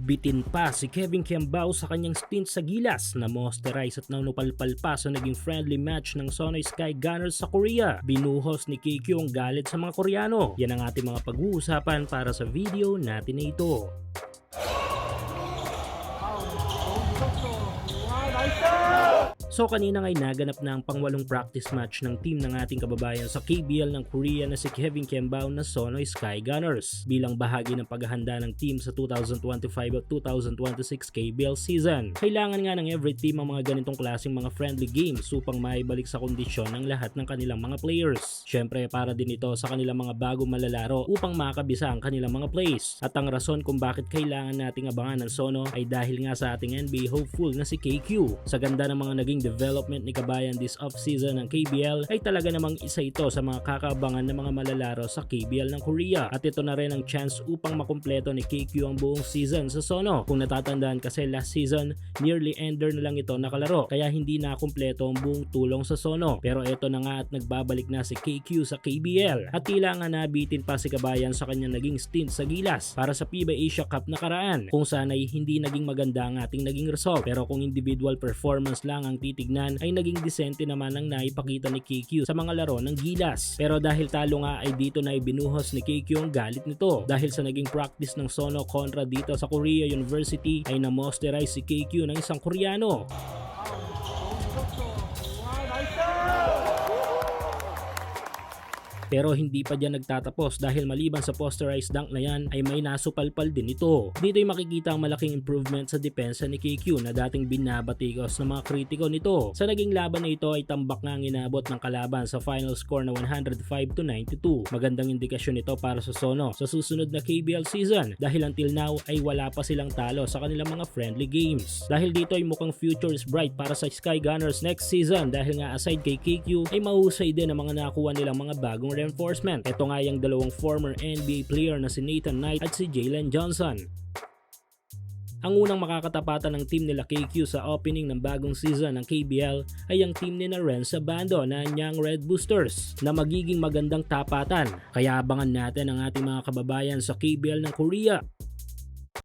Bitin pa si Kevin Kiambao sa kanyang stint sa Gilas na mosterize at nanupalpal pa sa naging friendly match ng Sonoy Sky Gunners sa Korea. Binuhos ni KQ ang galit sa mga Koreano. Yan ang ating mga pag-uusapan para sa video natin na ito. So kanina ay naganap na ang pangwalong practice match ng team ng ating kababayan sa KBL ng Korea na si Kevin Kiambao na Sonoy Sky Gunners bilang bahagi ng paghahanda ng team sa 2025 at 2026 KBL season. Kailangan nga ng every team ang mga ganitong klaseng mga friendly games upang maibalik sa kondisyon ng lahat ng kanilang mga players. Syempre para din ito sa kanilang mga bagong malalaro upang makabisa ang kanilang mga plays. At ang rason kung bakit kailangan nating abangan ng Sono ay dahil nga sa ating NBA hopeful na si KQ. Sa ganda ng mga naging development ni Kabayan this off-season ng KBL ay talaga namang isa ito sa mga kakaabangan ng mga malalaro sa KBL ng Korea at ito na rin ang chance upang makumpleto ni KQ ang buong season sa Sono. Kung natatandaan kasi last season nearly ender na lang ito nakalaro kaya hindi na kumpleto ang buong tulong sa Sono pero ito na nga at nagbabalik na si KQ sa KBL at tila nga nabitin pa si Kabayan sa kanyang naging stint sa Gilas para sa FIBA Asia Cup nakaraan kung saan ay hindi naging maganda ang ating naging result pero kung individual performance lang ang titignan ay naging disente naman ang naipakita ni KQ sa mga laro ng Gilas. Pero dahil talo nga ay dito na ibinuhos ni KQ ang galit nito dahil sa naging practice ng Sono kontra dito sa Korea University ay namosterize si KQ ng isang Koreano. Pero hindi pa dyan nagtatapos dahil maliban sa posterized dunk na yan ay may nasupalpal din ito. Dito ay makikita ang malaking improvement sa depensa ni KQ na dating binabatikos ng mga kritiko nito. Sa naging laban na ito ay tambak nga ang inabot ng kalaban sa final score na 105-92. Magandang indikasyon ito para sa Sono sa susunod na KBL season dahil until now ay wala pa silang talo sa kanilang mga friendly games. Dahil dito ay mukhang future is bright para sa Sky Gunners next season dahil nga aside kay KQ ay mahusay din ang mga nakuha nilang mga bagong reinforcement. Ito nga yung dalawang former NBA player na si Nathan Knight at si Jalen Johnson. Ang unang makakatapatan ng team nila KQ sa opening ng bagong season ng KBL ay ang team ni Renz Sabando na Anyang Red Boosters na magiging magandang tapatan. Kaya abangan natin ang ating mga kababayan sa KBL ng Korea.